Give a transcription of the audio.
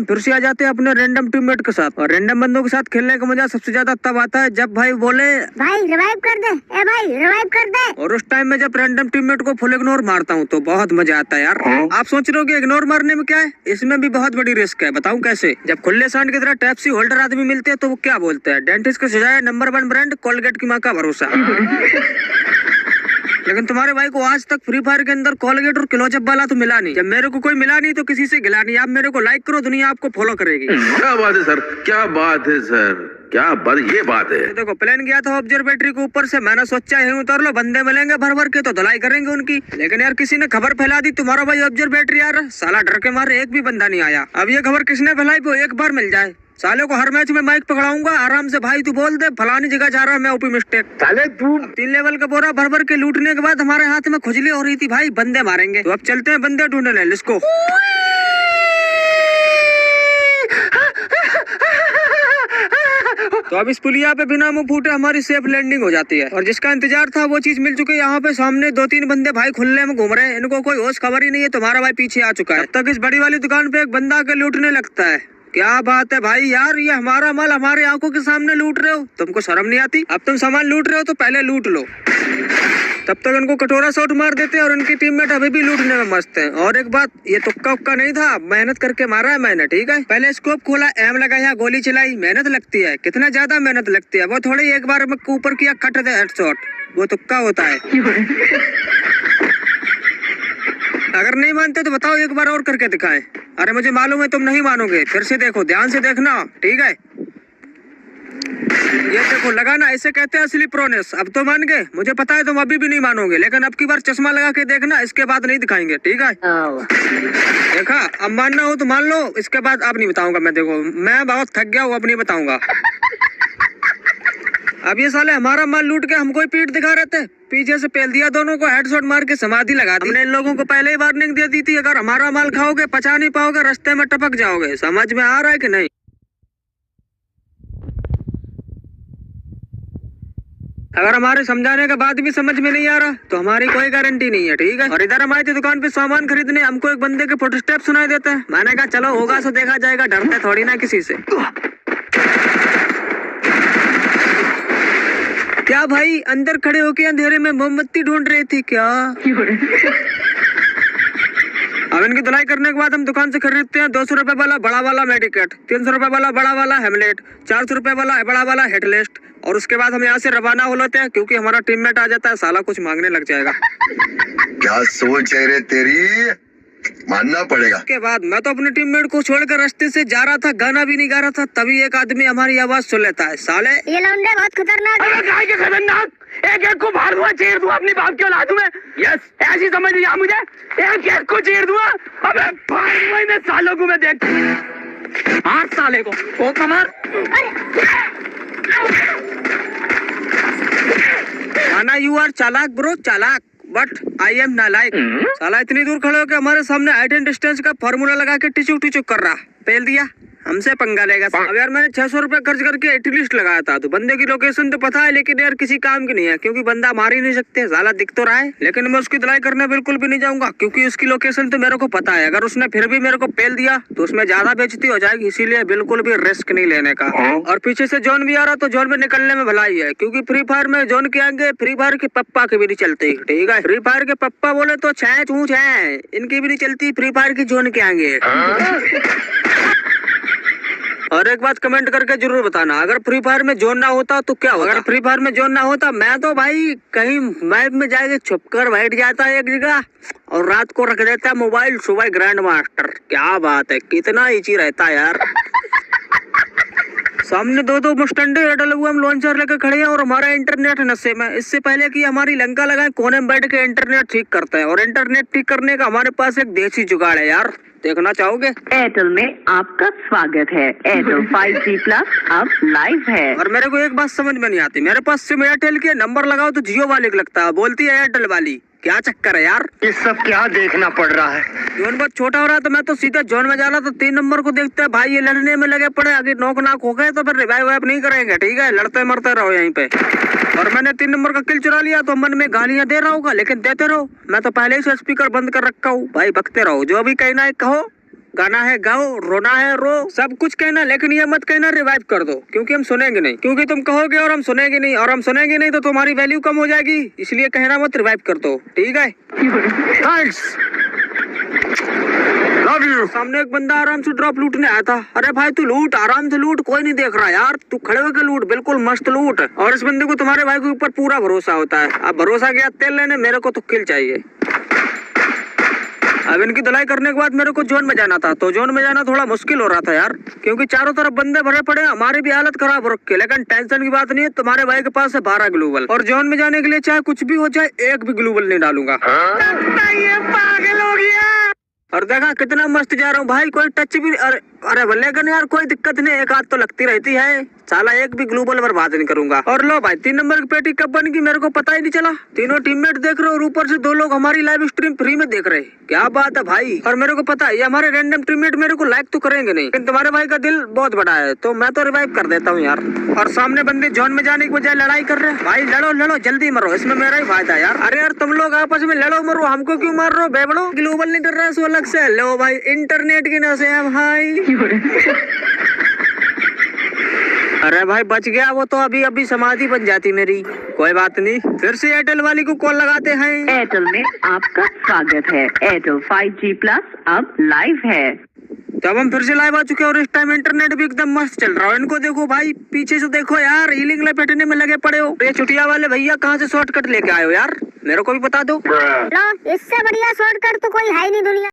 फिर से आ जाते हैं अपने रैंडम टीममेट के साथ। और रैंडम बंदों के साथ खेलने का मजा सबसे ज्यादा तब आता है जब भाई बोले भाई रिवाइव कर दे, ए भाई रिवाइव कर दे। और उस टाइम में जब रैंडम टीममेट को फुल इग्नोर मारता हूँ तो बहुत मजा आता है यार। आप सोच रहे हो कि इग्नोर मारने में क्या है, इसमें भी बहुत बड़ी रिस्क है। बताऊं कैसे? जब खुले सांड की तरह टैप्सी होल्डर आदमी मिलते हैं तो वो क्या बोलते हैं, डेंटिस्ट को सजाया नंबर 1 ब्रांड, कोलगेट की माँ का भरोसा। लेकिन तुम्हारे भाई को आज तक फ्री फायर के अंदर कोलगेट और क्लोजअप वाला तो मिला नहीं। जब मेरे को कोई मिला नहीं तो किसी से गिला नहीं। आप मेरे को लाइक करो, दुनिया आपको फॉलो करेगी। क्या बात है सर, क्या बात है सर, क्या बात, ये बात है। देखो प्लेन गया था ऑब्जर्वेटरी के ऊपर से, मैंने सोचा यहीं उतर लो, बंदे मिलेंगे भर भर के तो धुलाई करेंगे उनकी। लेकिन यार किसी ने खबर फैला दी तुम्हारा भाई ऑब्जर्वेटरी यार, साला डर के मारे एक भी बंदा नहीं आया। अब ये खबर किसने फैलाई वो एक बार मिल जाए, साले को हर मैच में माइक पकड़ाऊंगा आराम से। भाई तू बोल दे फलानी जगह जा रहा है मैं, ओपी मिस्टेक। साले तू 3 लेवल का बोरा भर भर के लूटने के बाद हमारे हाथ में खुजली हो रही थी, भाई बंदे मारेंगे। तो अब चलते हैं बंदे ढूंढने, लिस्को। तो अब इस पुलिया पे बिना मुंह फूटे हमारी सेफ लैंडिंग हो जाती है। और जिसका इंतजार था वो चीज मिल चुकी है। यहाँ पे सामने 2-3 बंदे भाई खुले में घूम रहे हैं, इनको कोई होश खबर ही नहीं है। तुम्हारा भाई पीछे आ चुका है। तब तक इस बड़ी वाली दुकान पे एक बंदा आके लूटने लगता है। क्या बात है भाई यार, ये हमारा माल हमारे आंखों के सामने लूट रहे हो, तुमको शर्म नहीं आती? अब तुम सामान लूट रहे हो तो पहले लूट लो। तब तक उनको कटोरा शॉट मार देते हैं और उनकी टीममेट अभी भी लूटने में मस्त है। और एक बात, ये तुक्का उक्का नहीं था, मेहनत करके मारा है मैंने, ठीक है? पहले स्कोप खोला, एम लगाया, गोली चलाई, मेहनत लगती है, कितना ज्यादा मेहनत लगती है। वो थोड़ी एक बार में ऊपर किया कट दे हेडशॉट, वो तुक्का होता है। अगर नहीं मानते तो बताओ, एक बार और करके दिखाएं। अरे मुझे मालूम है तुम नहीं मानोगे, फिर से देखो, ध्यान से देखना, ठीक है? ये देखो लगाना, इसे कहते हैं असली प्रोनेस। अब तो मान गए, मुझे पता है तुम अभी भी नहीं मानोगे, लेकिन अब की बार चश्मा लगा के देखना, इसके बाद नहीं दिखाएंगे, ठीक है? देखा, अब मानना हो तो मान लो, इसके बाद अब नहीं बताऊंगा मैं। देखो मैं बहुत थक गया हूँ, अब नहीं बताऊंगा। अब ये साले हमारा माल लूट के हमको ही पीठ दिखा रहे थे, पीछे से पेल दिया, दोनों को हेडशॉट मार के समाधि लगा दी। हमने इन लोगों को पहले ही वार्निंग दे दी थी, अगर हमारा माल खाओगे पचा नहीं पाओगे, रास्ते में टपक जाओगे। समझ में आ रहा है कि नहीं? अगर हमारे समझाने के बाद भी समझ में नहीं आ रहा तो हमारी कोई गारंटी नहीं है, ठीक है? और इधर हम आए थे दुकान पे सामान खरीदने, हमको एक बंदे के फुटस्टेप सुनाई देते हैं। मैंने कहा चलो होगा सो देखा जाएगा, डरते थोड़ी ना किसी से। क्या भाई अंदर खड़े होके अंधेरे में मोमबत्ती ढूंढ रही थी क्या? अब इनकी धुलाई करने के बाद हम दुकान से खरीदते हैं 200 रुपए वाला बड़ा वाला मेडिकेट, 300 रुपए वाला बड़ा वाला हेमलेट, 400 रुपए वाला बड़ा वाला हेडलिस्ट। और उसके बाद हम यहाँ से रवाना हो लेते हैं, क्योंकि हमारा टीममेट आ जाता है, साला कुछ मांगने लग जाएगा। क्या सोच है रे तेरी, मानना पड़ेगा। उसके बाद मैं तो अपने टीममेट को छोड़कर रास्ते से जा रहा था, गाना भी नहीं गा रहा था, तभी एक आदमी हमारी आवाज सुन लेता है। साले ये लौंडे बहुत खतरनाक है। अरे काय के खतरनाक, एक को फाड़ दूंगा, चीर दूंगा, अपनी बाप की औलाद हूं मैं। यस, ऐसी समझ लिया मुझे, एक को चीर दूंगा। अबे फाड़ दूंगा इन सालों को मैं, देख 8 साले को कमर। गाना यू आर चालाक ब्रो, चालाक, बट आई एम नालायक। साला इतनी दूर खड़े होकर हमारे सामने हाइट एंड डिस्टेंस का फॉर्मूला लगा के टिचुक टिचुक कर रहा, पेल दिया, हमसे पंगा लेगा। अब यार मैंने 600 रुपए खर्च करके एटलिस्ट लगाया था, तो बंदे की लोकेशन तो पता है, लेकिन यार किसी काम की नहीं है, क्योंकि बंदा मार ही नहीं सकते, साला दिख तो रहा है। लेकिन मैं उसकी धुलाई करने बिल्कुल भी नहीं जाऊंगा, क्योंकि उसकी लोकेशन तो मेरे को पता है। अगर उसने फिर भी मेरे को पेल दिया तो उसमें ज्यादा बेइज्जती हो जाएगी, इसीलिए बिल्कुल भी रिस्क नहीं लेने का। और पीछे से जोन भी आ रहा तो जोन में निकलने में भलाई है, क्योंकि फ्री फायर में जोन के आगे फ्री फायर के पप्पा की भी नहीं चलती, ठीक है? फ्री फायर के पप्पा बोले तो छह चूच है, इनकी भी नहीं चलती फ्री फायर की जोन के आगे। और एक बात कमेंट करके जरूर बताना, अगर फ्री फायर में जोन ना होता तो क्या होगा? अगर फ्री फायर में जोन ना होता, मैं तो भाई कहीं मैप में जाके छुपकर बैठ जाता एक जगह और रात को रख देता मोबाइल, सुबह ग्रैंड मास्टर। क्या बात है, कितना इजी रहता है यार। सामने दो मुस्टंडे डले हुए हम लॉन्चर लेकर खड़े हैं और हमारा इंटरनेट नशे में। इससे पहले कि हमारी लंका लगाए, कोने में बैठ के इंटरनेट ठीक करते हैं। और इंटरनेट ठीक करने का हमारे पास एक देसी जुगाड़ है यार, देखना चाहोगे? एयरटेल में आपका स्वागत है। एयरटेल 5G प्लस अब लाइव है। और मेरे को एक बात समझ में नहीं आती, मेरे पास सिम एयरटेल के नंबर लगाओ तो जियो वाले को लगता है, बोलती है एयरटेल वाली। क्या चक्कर है यार, ये सब क्या देखना पड़ रहा है? जोन बहुत छोटा हो रहा तो मैं तो सीधे जोन में जा रहा, तो 3 नंबर को देखते हैं भाई ये लड़ने में लगे पड़े, आगे नोक नाक हो गए तो फिर रिवाइव वाइव नहीं करेंगे, ठीक है? लड़ते मरते रहो यहीं पे। और मैंने 3 नंबर का किल चुरा लिया तो मन में गालियां दे रहा होगा, लेकिन देते रहो, मैं तो पहले ही से स्पीकर बंद कर रखा हूँ भाई, बकते रहो, जो भी कहना है कहो, गाना है गाओ, रोना है रो, सब कुछ कहना, लेकिन ये मत कहना रिवाइव कर दो, क्योंकि हम सुनेंगे नहीं, क्योंकि तुम कहोगे और हम सुनेंगे नहीं, और हम सुनेंगे नहीं तो तुम्हारी वैल्यू कम हो जाएगी, इसलिए कहना मत रिवाइव कर दो, ठीक है? Thanks, love you. सामने एक बंदा आराम से ड्रॉप लूटने आया था। अरे भाई तू लूट, आराम से लूट, कोई नहीं देख रहा यार, तू खड़े होकर लूट, बिल्कुल मस्त लूट। और इस बंदे को तुम्हारे भाई के ऊपर पूरा भरोसा होता है। अब भरोसा गया तेल लेने, मेरे को तो किल चाहिए। अब इनकी धुलाई करने के बाद मेरे को जोन में जाना था, तो जोन में जाना थोड़ा मुश्किल हो रहा था यार, क्योंकि चारों तरफ बंदे भरे पड़े, हमारी भी हालत खराब हो रखी है। लेकिन टेंशन की बात नहीं है, तुम्हारे भाई के पास है 12 ग्लोबल, और जोन में जाने के लिए चाहे कुछ भी हो जाए, एक भी ग्लोबल नहीं डालूंगा। ये पागल हो गया। और देखा कितना मस्त जा रहा हूँ भाई, कोई टच भी, अरे भले लेकिन यार कोई दिक्कत नहीं, एक आध तो लगती रहती है, साला एक भी ग्लोबल बर्बाद नहीं करूंगा। और लो भाई 3 नंबर की पेटी कब बन गई मेरे को पता ही नहीं चला। तीनों टीममेट देख रहे हो और ऊपर से 2 लोग हमारी लाइव स्ट्रीम फ्री में देख रहे हैं, क्या बात है भाई। और मेरे को पता है ये हमारे रैंडम टीममेट मेरे को लाइक तो करेंगे नहीं, लेकिन तुम्हारे भाई का दिल बहुत बड़ा है, तो मैं तो रिवाइव कर देता हूँ यार। और सामने बंदे जोन में जाने की बजाय लड़ाई कर रहे हैं। भाई लड़ो लड़ो, जल्दी मरो, इसमें मेरा ही फायदा है यार। अरे यार तुम लोग आपस में लड़ो मरो, हमको क्यों मार रहे हो बेबड़ो? ग्लोबल नहीं डर रहा है सो अलग से। लो भाई इंटरनेट की नशे हैं भाई। अरे भाई बच गया वो, तो अभी अभी समाधि बन जाती मेरी। कोई बात नहीं, फिर से एयरटेल वाली को कॉल लगाते हैं। एयरटेल में आपका स्वागत है। एयरटेल 5G प्लस अब लाइव है। तब हम फिर से लाइव आ चुके हैं और इस टाइम इंटरनेट भी एकदम मस्त चल रहा है। इनको देखो भाई, पीछे से देखो यार, हीलिंग लपेटने में लगे पड़े हो। ये चुटिया वाले भैया कहाँ से शॉर्टकट लेके आए हो यार, मेरे को भी बता दो। लो, इससे बढ़िया शॉर्टकट तो कोई है ही नहीं दुनिया।